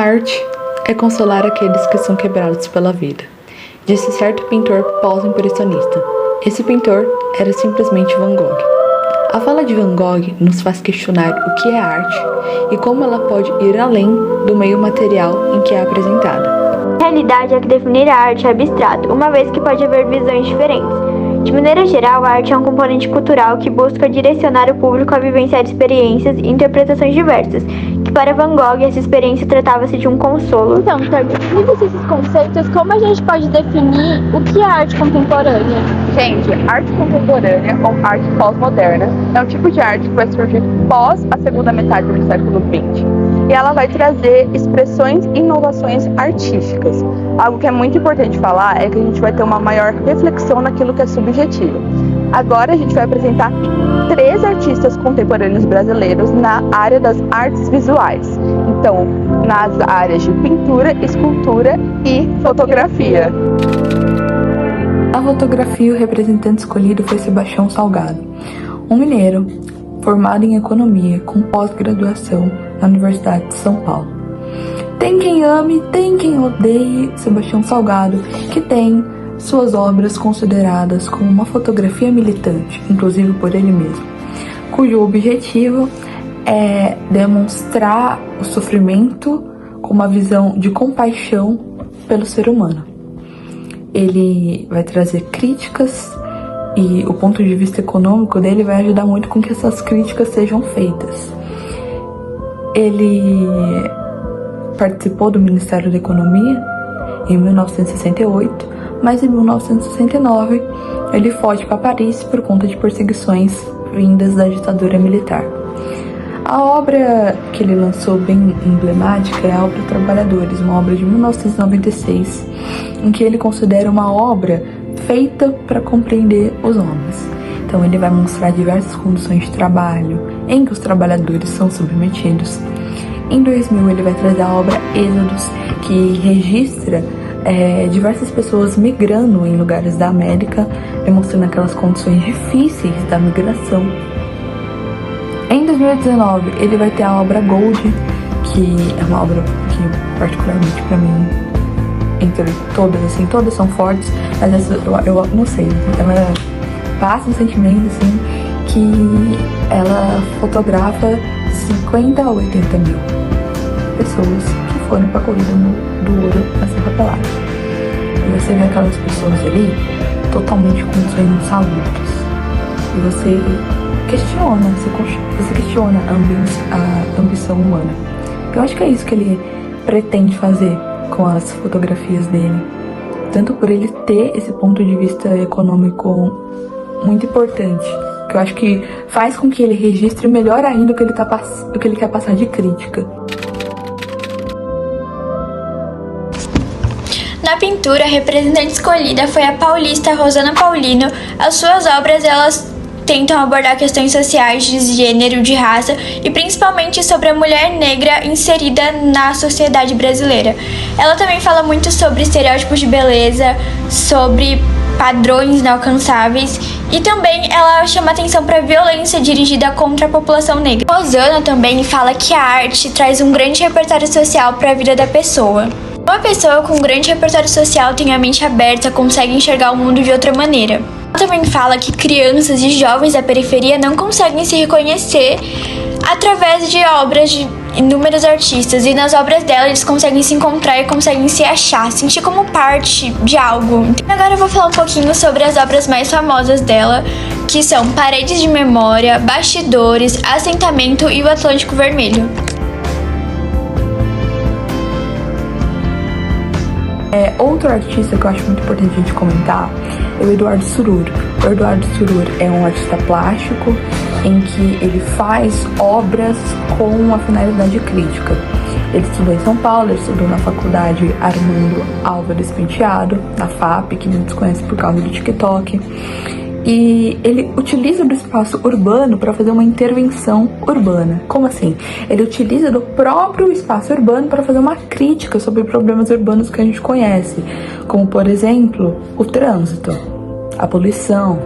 arte é consolar aqueles que são quebrados pela vida, disse certo pintor pós-impressionista. Esse pintor era simplesmente Van Gogh. A fala de Van Gogh nos faz questionar o que é arte e como ela pode ir além do meio material em que é apresentada. A realidade é que definir a arte é abstrato, uma vez que pode haver visões diferentes. De maneira geral, a arte é um componente cultural que busca direcionar o público a vivenciar experiências e interpretações diversas, que para Van Gogh essa experiência tratava-se de um consolo. Então, tendo esses conceitos, como a gente pode definir o que é arte contemporânea? Gente, arte contemporânea ou arte pós-moderna é um tipo de arte que vai surgir pós a segunda metade do século XX. E ela vai trazer expressões e inovações artísticas. Algo que é muito importante falar é que a gente vai ter uma maior reflexão naquilo que é subjetivo. Agora a gente vai apresentar 3 artistas contemporâneos brasileiros na área das artes visuais. Então, nas áreas de pintura, escultura e fotografia. Na fotografia, o representante escolhido foi Sebastião Salgado, um mineiro formado em economia com pós-graduação na Universidade de São Paulo. Tem quem ame, tem quem odeie Sebastião Salgado, que tem suas obras consideradas como uma fotografia militante, inclusive por ele mesmo, cujo objetivo é demonstrar o sofrimento com uma visão de compaixão pelo ser humano. Ele vai trazer críticas e o ponto de vista econômico dele vai ajudar muito com que essas críticas sejam feitas. Ele participou do Ministério da Economia em 1968, mas em 1969 ele foge para Paris por conta de perseguições vindas da ditadura militar. A obra que ele lançou bem emblemática é a obra Trabalhadores, uma obra de 1996, em que ele considera uma obra feita para compreender os homens. Então ele vai mostrar diversas condições de trabalho em que os trabalhadores são submetidos. Em 2000 ele vai trazer a obra Êxodos, que registra diversas pessoas migrando em lugares da América, demonstrando aquelas condições difíceis da migração. Em 2019 ele vai ter a obra Gold, que é uma obra que particularmente para mim, entre todas, assim, todas são fortes, mas essa eu não sei, ela passa um sentimento, assim, que ela fotografa 50 a 80 mil pessoas que foram pra corrida do ouro na Serra Pelada. E você vê aquelas pessoas ali totalmente com sonhos insalutos. E você questiona, você questiona a ambição humana. Eu acho que é isso que ele pretende fazer com as fotografias dele, tanto por ele ter esse ponto de vista econômico muito importante, que eu acho que faz com que ele registre melhor ainda o que ele quer passar de crítica. Na pintura, a representante escolhida foi a paulista Rosana Paulino. As suas obras, elas tentam abordar questões sociais de gênero, de raça e principalmente sobre a mulher negra inserida na sociedade brasileira. Ela também fala muito sobre estereótipos de beleza, sobre padrões inalcançáveis e também ela chama atenção para a violência dirigida contra a população negra. Rosana também fala que a arte traz um grande repertório social para a vida da pessoa. Uma pessoa com um grande repertório social tem a mente aberta, consegue enxergar o mundo de outra maneira. Ela também fala que crianças e jovens da periferia não conseguem se reconhecer através de obras de inúmeros artistas, e nas obras dela eles conseguem se encontrar e conseguem se achar, sentir como parte de algo. Agora eu vou falar um pouquinho sobre as obras mais famosas dela, que são Paredes de Memória, Bastidores, Assentamento e O Atlântico Vermelho. Outro artista que eu acho muito importante a gente comentar é o Eduardo Surur. O Eduardo Surur é um artista plástico em que ele faz obras com uma finalidade crítica. Ele estudou em São Paulo, ele estudou na faculdade Armando Álvares Penteado, na FAP, que muitos conhecem por causa do TikTok. E ele utiliza do espaço urbano para fazer uma intervenção urbana. Como assim? Ele utiliza do próprio espaço urbano para fazer uma crítica sobre problemas urbanos que a gente conhece, como, por exemplo, o trânsito, a poluição.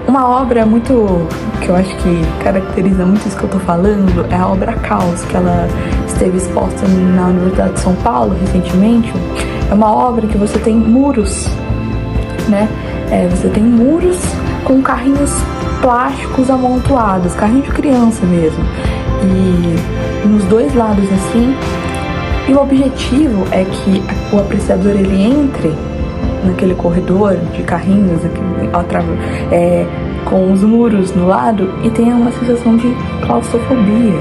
Uma obra muito, que eu acho que caracteriza muito isso que eu tô falando, é a obra Caos, que ela esteve exposta na Universidade de São Paulo recentemente. É uma obra que você tem muros, né? Você tem muros com carrinhos plásticos amontoados, carrinho de criança mesmo. E nos dois lados assim. E o objetivo é que o apreciador ele entre naquele corredor de carrinhos com os muros no lado e tenha uma sensação de claustrofobia,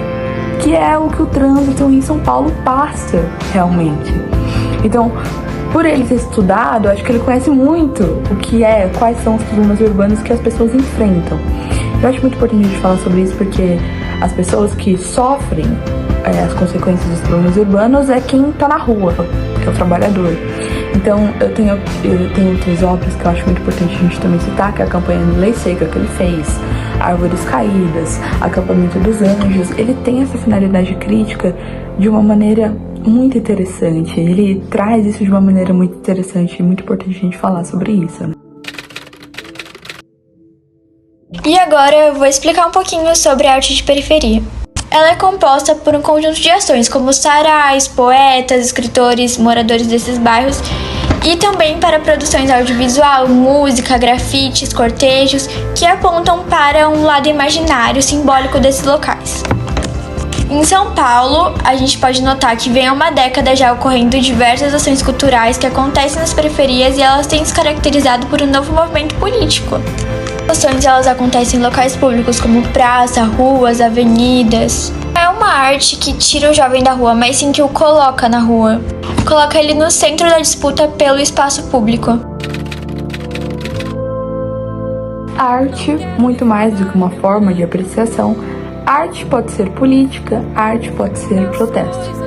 que é o que o trânsito em São Paulo passa realmente. Então, por ele ter estudado, acho que ele conhece muito quais são os problemas urbanos que as pessoas enfrentam. Eu acho muito importante a gente falar sobre isso porque as pessoas que sofrem as consequências dos problemas urbanos é quem tá na rua, que é o trabalhador. Então, eu tenho outras obras que eu acho muito importante a gente também citar, que é a campanha de Lei Seca que ele fez, Árvores Caídas, Acampamento dos Anjos. Ele tem essa finalidade crítica de uma maneira muito interessante. Ele traz isso de uma maneira muito interessante e muito importante a gente falar sobre isso, né? E agora eu vou explicar um pouquinho sobre a arte de periferia. Ela é composta por um conjunto de ações, como sarais, poetas, escritores, moradores desses bairros, e também para produções audiovisual, música, grafites, cortejos, que apontam para um lado imaginário, simbólico desses locais. Em São Paulo, a gente pode notar que vem há uma década já ocorrendo diversas ações culturais que acontecem nas periferias e elas têm se caracterizado por um novo movimento político. As ações elas acontecem em locais públicos como praça, ruas, avenidas. Não é uma arte que tira o jovem da rua, mas sim que o coloca na rua. Coloca ele no centro da disputa pelo espaço público. A arte, muito mais do que uma forma de apreciação, arte pode ser política, arte pode ser protesto.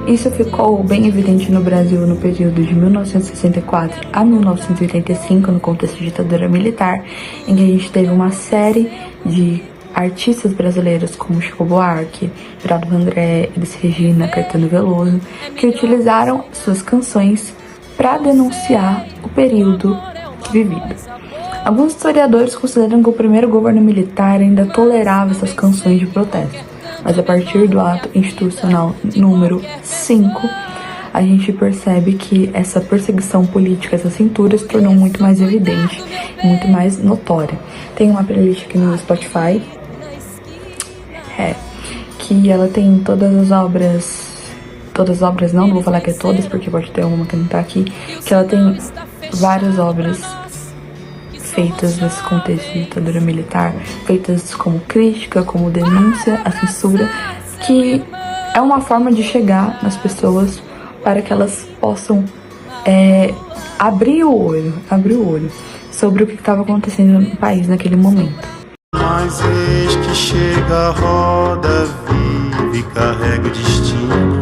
Isso ficou bem evidente no Brasil no período de 1964 a 1985, no contexto de ditadura militar, em que a gente teve uma série de artistas brasileiros como Chico Buarque, Geraldo Vandré, Elis Regina, Caetano Veloso, que utilizaram suas canções para denunciar o período vivido. Alguns historiadores consideram que o primeiro governo militar ainda tolerava essas canções de protesto, mas a partir do ato institucional número 5, a gente percebe que essa perseguição política, essa cintura, se tornou muito mais evidente, muito mais notória. Tem uma playlist aqui no Spotify, que ela tem todas as obras não vou falar que é todas, porque pode ter uma que não tá aqui, que ela tem várias obras feitas nesse contexto de ditadura militar, feitas como crítica, como denúncia à censura, que é uma forma de chegar nas pessoas para que elas possam abrir o olho sobre o que estava acontecendo no país naquele momento. Mas eis que chega a roda viva e carrega o destino